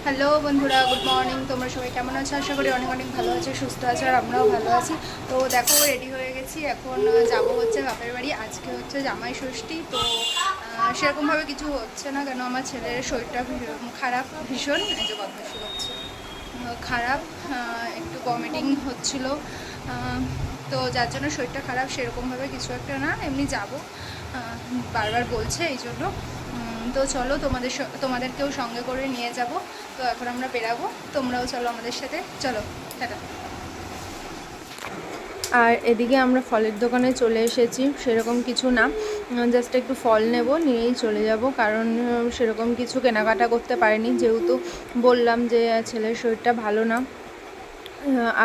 Hello বন্ধুরা, good morning. তোমরা সবাই কেমন আছো? আশা করি অনেক অনেক ভালো আছো, সুস্থ আছো, আর আমরাও ভালো আছি। তো দেখো, রেডি হয়ে গেছি, এখন যাব হচ্ছে বাপের বাড়ি। আজকে হচ্ছে জামাই ষষ্ঠী। তো সেরকমভাবে কিছু হচ্ছে না, কেন আমার ছেলের শরীরটা খারাপ ভীষণ, এই যে বদমাইশি হচ্ছে, খারাপ, একটু ভমিটিং হচ্ছিল। তো যার জন্য শরীরটা খারাপ, সেরকমভাবে কিছু একটা না, এমনি যাব, বারবার বলছে, এই জন্য। তো চলো, তোমাদেরকেও সঙ্গে করে নিয়ে যাব। তো এখন আমরা বেরাবো, তোমরাও চলো আমাদের সাথে, চলো, টাটা। আর এদিকে আমরা ফলের দোকানে চলে এসেছি। সেরকম কিছু না, জাস্ট একটু ফল নেব, নিয়েই চলে যাব, কারণ সেরকম কিছু কেনাকাটা করতে পারিনি, যেহেতু বললাম যে ছেলের শরীরটা ভালো না।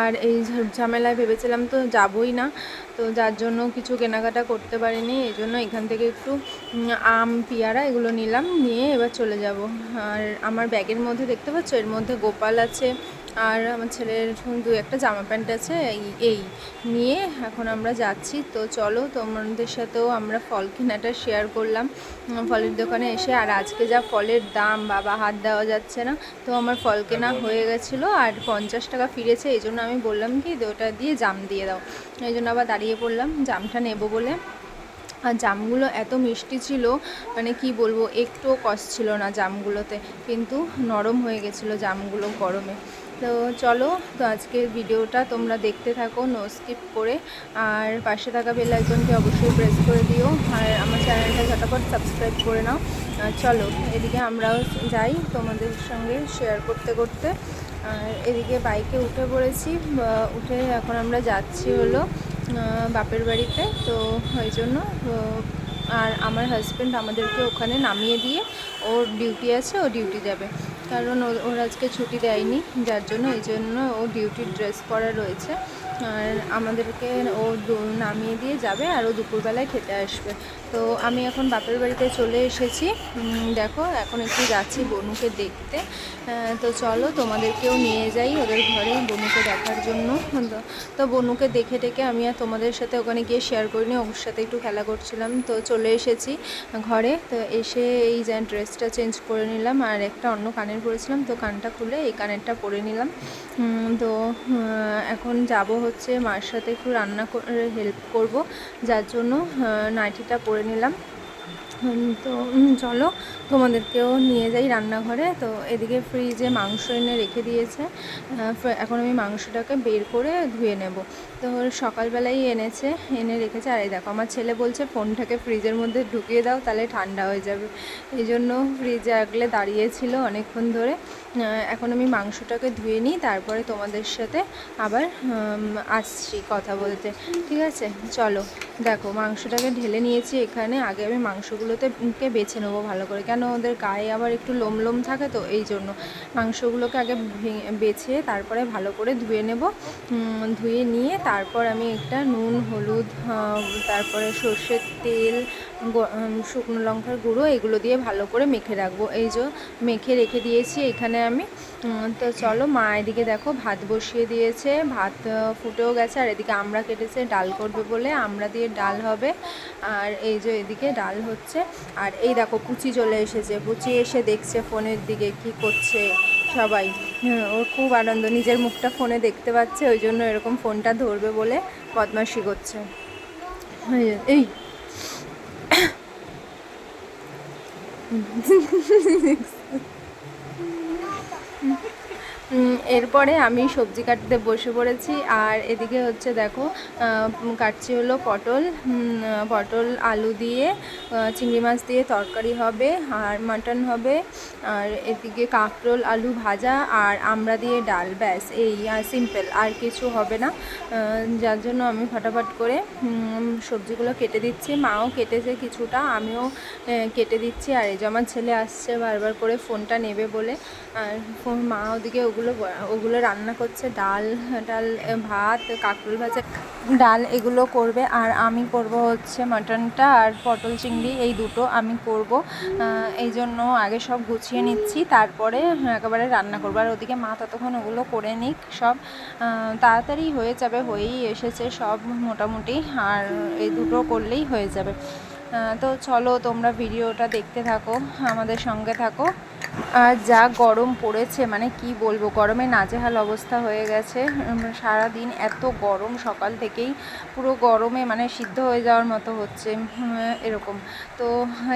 আর এই ঝামেলায় ভেবেছিলাম তো যাবই না, তো যার জন্য কিছু কেনাকাটা করতে পারিনি। এই জন্য এখান থেকে একটু আম, পেয়ারা এগুলো নিলাম, নিয়ে এবার চলে যাব। আর আমার ব্যাগের মধ্যে দেখতে পাচ্ছ, এর মধ্যে গোপাল আছে, আর আমার ছেলের দু একটা জামা প্যান্ট আছে, এই নিয়ে এখন আমরা যাচ্ছি। তো চলো, তোমাদের সাথেও আমরা ফল কেনাটা শেয়ার করলাম ফলের দোকানে এসে। আর আজকে যা ফলের দাম, বাবা, হাত দেওয়া যাচ্ছে না। তো আমার ফল কেনা হয়ে গেছিলো, আর 50 টাকা ফিরেছে। এই জন্য আমি বললাম কি, ওটা দিয়ে জাম দিয়ে দাও, এই জন্য আবার দাঁড়িয়ে পড়লাম জামটা নেব বলে। আর জামগুলো এত মিষ্টি ছিল, মানে কি বলবো, একটুও কষ ছিল না জামগুলোতে, কিন্তু নরম হয়ে গেছিলো জামগুলো গরমে। তো চলো, তো আজকের ভিডিওটা তোমরা দেখতে থাকো, নো স্কিপ করে। আর পাশে থাকা বেল আইকনটি অবশ্যই প্রেস করে দিও, আর আমার চ্যানেলটা ঝটাপট সাবস্ক্রাইব করে নাও। চলো, এদিকে আমরাও যাই তোমাদের সঙ্গে শেয়ার করতে করতে। আর এদিকে বাইকে উঠে পড়েছি, উঠে এখন আমরা যাচ্ছি হলো বাপের বাড়িতে। তো ওই জন্য, আর আমার হাজব্যান্ড আমাদেরকে ওখানে নামিয়ে দিয়ে, ওর ডিউটি আছে, ও ডিউটি যাবে, কারণ ওর আজকে ছুটি দেয়নি, যার জন্য এই জন্য ও ডিউটির ড্রেস পরা রয়েছে। আর আমাদেরকে ও নামিয়ে দিয়ে যাবে, আর ও দুপুরবেলায় খেতে আসবে। তো আমি এখন বাপের বাড়িতে চলে এসেছি। দেখো, এখন একটু যাচ্ছি বনুকে দেখতে। তো চলো, তোমাদেরকেও নিয়ে যাই ওদের ঘরে বনুকে দেখার জন্য। তো বনুকে দেখে টেকে আমি আর তোমাদের সাথে ওখানে গিয়ে শেয়ার করিনি, ওর সাথে একটু খেলা করছিলাম। তো চলে এসেছি ঘরে। তো এসে এই যে ড্রেসটা চেঞ্জ করে নিলাম, আর একটা অন্য কানের পরেছিলাম, তো কানটা খুলে এই কানেরটা পরে নিলাম। তো এখন যাব হচ্ছে মার সাথে একটু রান্না করে হেল্প করব, যার জন্য নাইটিটা পরে নিলাম। তো চলো, তোমাদেরকেও নিয়ে যাই রান্নাঘরে। তো এদিকে ফ্রিজে মাংস এনে রেখে দিয়েছে, এখন আমি মাংসটাকে বের করে ধুয়ে নেব। তো সকালবেলাই এনে রেখেছে। আর এই দেখো, আমার ছেলে বলছে ফোনটাকে ফ্রিজের মধ্যে ঢুকিয়ে দাও, তাহলে ঠান্ডা হয়ে যাবে। এই জন্য ফ্রিজে আগলে দাঁড়িয়েছিল অনেকক্ষণ ধরে। এখন আমি মাংসটাকে ধুয়ে নিই, তারপরে তোমাদের সাথে আবার আসছি কথা বলতে, ঠিক আছে? চলো, দেখো, মাংসটাকে ঢেলে নিয়েছি এখানে। আগে আমি মাংসগুলোকে বেছে নেবো ভালো করে, কেন ওদের গায়ে আবার একটু লোম লোম থাকে, তো এই জন্য মাংসগুলোকে আগে বেছে তারপরে ভালো করে ধুয়ে নেব। ধুয়ে নিয়ে তারপর আমি একটা নুন, হলুদ, তারপরে সর্ষের তেল, শুকনো লঙ্কার গুঁড়ো, এগুলো দিয়ে ভালো করে মেখে রাখবো। এই যে মেখে রেখে দিয়েছি এখানে আমি। তো চলো, মা এদিকে দেখো ভাত বসিয়ে দিয়েছে, ভাত ফুটেও গেছে। আর এদিকে আমরা কেটেছে ডাল করবে বলে, আমরা দিয়ে ডাল হবে। আর এই যে এদিকে ডাল হচ্ছে। আর এই দেখো, পুচি চলে এসেছে। পুচি এসে দেখছে ফোনের দিকে কি করছে সবাই। ওর খুব আনন্দ, নিজের মুখটা ফোনে দেখতে পাচ্ছে, ওই জন্য এরকম ফোনটা ধরবে বলে বদমাশি করছে। এই এরপরে আমি সবজি কাটতে বসে পড়েছি। আর এদিকে হচ্ছে দেখো, কাটছি হলো পটল, পটল আলু দিয়ে, চিংড়ি মাছ দিয়ে তরকারি হবে, আর মাটন হবে। আর এদিকে কাঁকরোল আলু ভাজা, আর আমড়া দিয়ে ডাল, ব্যাস এই, আর সিম্পল, আর কিছু হবে না। যার জন্য আমি ফটাফট করে সবজিগুলো কেটে দিচ্ছি। মাও কেটেছে কিছুটা, আমিও কেটে দিচ্ছি। আর এই যে আমার ছেলে আসছে বারবার করে ফোনটা নেবে বলে, আর মা ওদিকে ওগুলো রান্না করছে, ডাল, ভাত, কাঁকরোল ভাজা, ডাল, এগুলো করবে। আর আমি করব হচ্ছে মাটনটা, আর পটল চিংড়ি, এই দুটো আমি করব। এই জন্য আগে সব গুছিয়ে নিচ্ছি, তারপরে একেবারে রান্না করবো। আর ওদিকে মা ততক্ষণ ওগুলো করে নিক সব, তাড়াতাড়ি হয়ে যাবে, হয়েই এসেছে সব মোটামুটি। আর এই দুটো করলেই হয়ে যাবে। তো চলো, তোমরা ভিডিওটা দেখতে থাকো, আমাদের সঙ্গে থাকো। আর যা গরম পড়েছে মানে কি বলবো, গরমে নাজেহাল অবস্থা হয়ে গেছে। সারা দিন এত গরম, সকাল থেকেই পুরো গরমে মানে সিদ্ধ হয়ে যাওয়ার মতো হচ্ছে এরকম। তো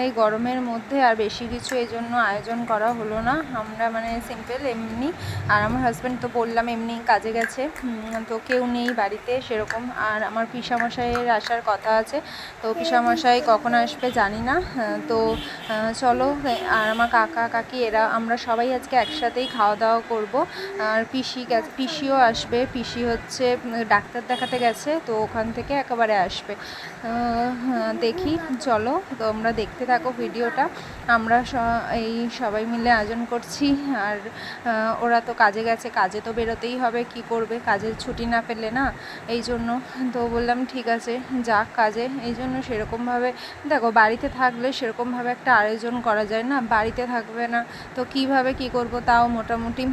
এই গরমের মধ্যে আর বেশি কিছু এই জন্য আয়োজন করা হলো না, আমরা মানে সিম্পল এমনি। আর আমার হাজব্যান্ড তো বললাম এমনি কাজে গেছে, তো কেউ নেই বাড়িতে সেরকম। আর আমার পিসামশাইয়ের আসার কথা আছে, তো পিসামশাই কখন আসবে জানি না। তো চলো, আর আমার কাকা কাকি এরা আমরা সবাই আজকে একসাথেই খাওয়া দাওয়া করব। আর পিসিও আসবে, পিসি হচ্ছে ডাক্তার দেখাতে গেছে, তো ওখান থেকে একেবারে আসবে। দেখি, চলো তোমরা দেখতে থাকো ভিডিওটা। আমরা এই সবাই মিলে আয়োজন করছি। আর ওরা তো কাজে গেছে, কাজে তো বেরোতেই হবে, কি করবে, কাজের ছুটি না পেলে না। এই জন্য তো বললাম ঠিক আছে যাক কাজে। এই জন্য সেরকমভাবে দেখো, বাড়িতে থাকলে সেরকমভাবে একটা আয়োজন করা যায় না, বাড়িতে থাকবে না তো কিভাবে কি করব। তাও মোটামুটি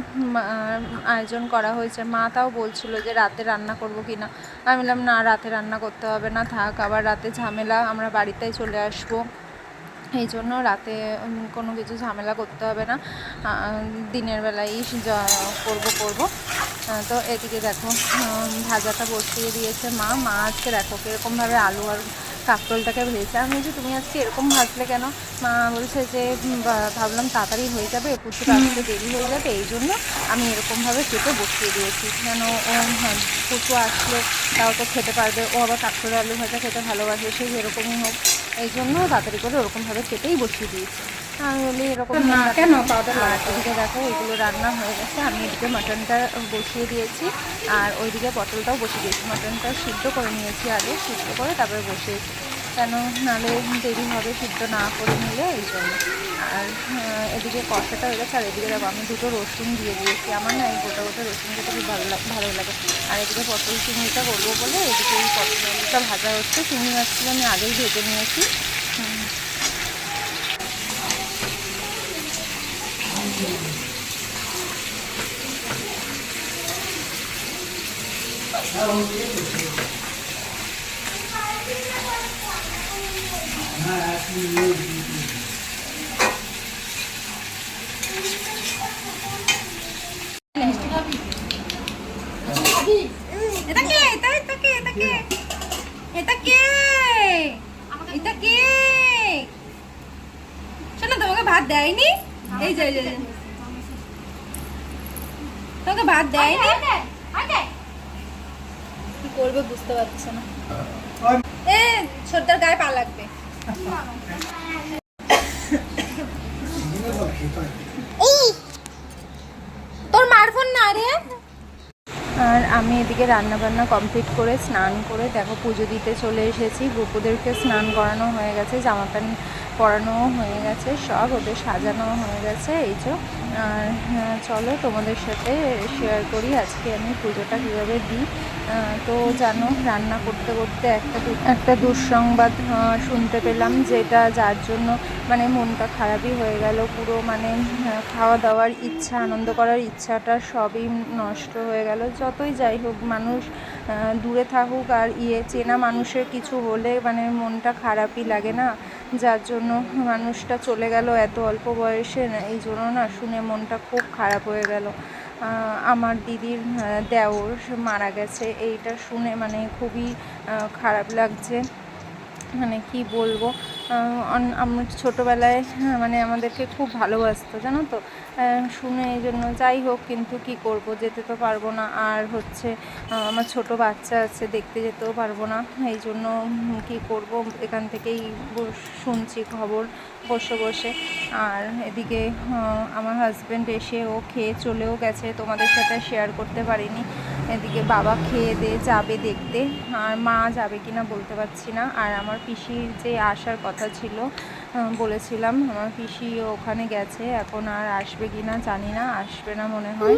আয়োজন করা হয়েছে। মা তাও বলছিল যে রাতে রান্না করব কি না। আমি বললাম না, রাতে রান্না করতে হবে না, থাক, আবার রাতে ঝামেলা, আমরা বাড়িতেই চলে আসবো। এই জন্য রাতে কোনো কিছু ঝামেলা করতে হবে না, দিনের বেলায় করব। তো এদিকে দেখো ভাজাটা বসিয়ে দিয়েছে মা আজকে দেখো কীরকমভাবে আলু আর কাঁকরোলটাকে ভেজেছে। আমি বলছি তুমি আজকে এরকম ভাজলে কেন? মা বলছে যে ভাবলাম তাড়াতাড়ি হয়ে যাবে, পুচুটা আসতে দেরি হয়ে যাবে, এই জন্য আমি এরকমভাবে কেটে বসিয়ে দিয়েছি। কেন ও পুচু আসলে তাও তো খেতে পারবে, ও আবার কাঁকরোল আলু ভাজা খেতে ভালোবাসে, সেই যেরকমই হোক, এই জন্য তাড়াতাড়ি করে ওরকমভাবে কেটেই বসিয়ে দিয়েছি। আমি বলি এরকম কেন পাউডার লাগাতে। এদিকে দেখো ওইগুলো রান্না হয়ে গেছে, আমি এদিকে মাটনটা বসিয়ে দিয়েছি, আর ওইদিকে পটলটাও বসিয়ে দিয়েছি। মাটনটা সিদ্ধ করে নিয়েছি আগে, সিদ্ধ করে তারপরে বসিয়েছি, কেন নাহলে দেরি হবে সিদ্ধ না করে নিলে, এই জন্য। আর এদিকে কষাটা হয়ে গেছে। আর এদিকে দেখো আমি দুটো রসুন দিয়ে দিয়েছি, আমার না এই গোটা গোটা রসুন খেতে খুব ভালো লাগে। আর এদিকে পটল চিংড়িটা করবো বলে এদিকে এই পটলটা ভাজা হচ্ছে। চিংড়ি মাছগুলো আমি আগেই ভেজে নিয়েছি। শোনো, তোমাকে ভাত দেয়নি? এই যে তোমাকে ভাত দেয়নি, কি করবে বুঝতে পারছে না। ছোটটার গায়ে পা লাগবে। তোর মার ফোন না রে। আর আমি এদিকে রান্নাবান্না কমপ্লিট করে স্নান করে দেখো পুজো দিতে চলে এসেছি। গোপুদেরকে স্নান করানো হয়ে গেছে, জামা প্যান্ট পরানোও হয়ে গেছে, সব ওদের সাজানো হয়ে গেছে। এই যে আর চলো তোমাদের সাথে শেয়ার করি আজকে আমি পুজোটা কীভাবে দিই। তো জানো, রান্না করতে করতে একটা দুঃসংবাদ শুনতে পেলাম, যেটা যার জন্য মানে মনটা খারাপই হয়ে গেল পুরো। মানে খাওয়া দাওয়ার ইচ্ছা, আনন্দ করার ইচ্ছাটা সবই নষ্ট হয়ে গেল। যতই যাই হোক, মানুষ দূরে থাকুক আর চেনা মানুষের কিছু হলে মানে মনটা খারাপই লাগে না, যার জন্য মানুষটা চলে গেল এত অল্প বয়সে। এই জন্য না শুনে মনটা খুব খারাপ হয়ে গেল। আমার দিদির দেওর মারা গেছে, এইটা শুনে মানে খুবই খারাপ লাগছে। মানে কি বলবো, আমার ছোটোবেলায় মানে আমাদেরকে খুব ভালোবাসতো জানো তো, শুনে এই জন্য। যাই হোক, কিন্তু কি করব, যেতে তো পারবো না। আর হচ্ছে আমার ছোট বাচ্চা আছে, দেখতে যেতেও পারবো না। এই জন্য কি করব, এখান থেকেই শুনছি খবর বসে বসে। আর এদিকে আমার হাজব্যান্ড এসে ও খেয়ে চলেও গেছে, তোমাদের সাথে শেয়ার করতে পারিনি। এদিকে বাবা খেয়ে দিয়ে যাবে দেখতে, আর মা যাবে কিনা বলতে পারছি না। আর আমার পিসির যে আসার কথা ছিল, বলেছিলাম, আমার পিসি ওখানে গেছে, এখন আর আসবে কিনা জানি না, আসবে না মনে হয়।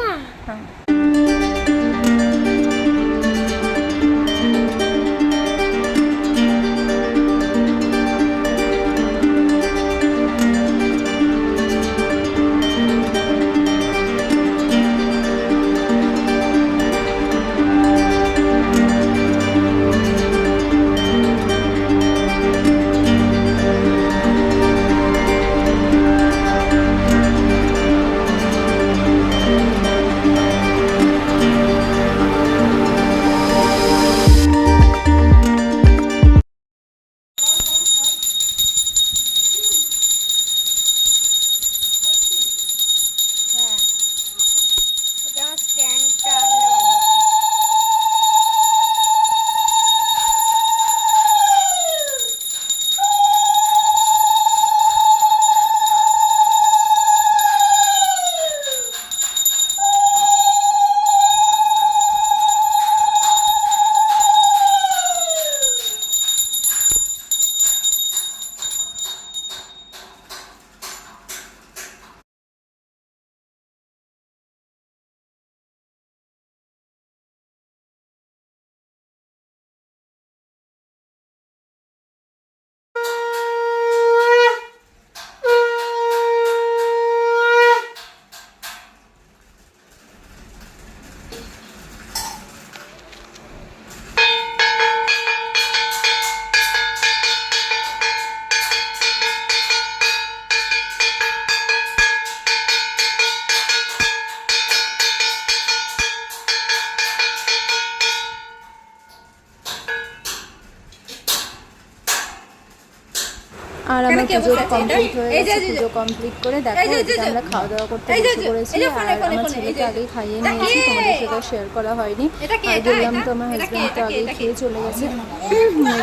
আর আমার পুজো কমপ্লিট হয়ে গেছে, পুজো কমপ্লিট করে দেখো এদিকে আমরা খাওয়া দাওয়া করতে বসে পড়েছি। আর আমার ছেলেকে আগেই খাইয়ে নিয়েছি, তোমাদের সাথে শেয়ার করা হয়নি। আর বললাম তো আমার হাজব্যান্ড তো আগেই খেয়ে চলে গেছে,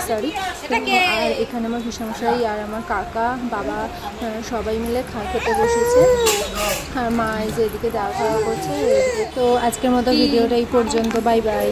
সরি। আর এখানে আমার পিসামশাই আর আমার কাকা বাবা সবাই মিলে খেতে বসেছে। আর মা এই যে এদিকে দেওয়া খাওয়া করছে। তো আজকের মতো ভিডিওটা এই পর্যন্ত, বাই বাই।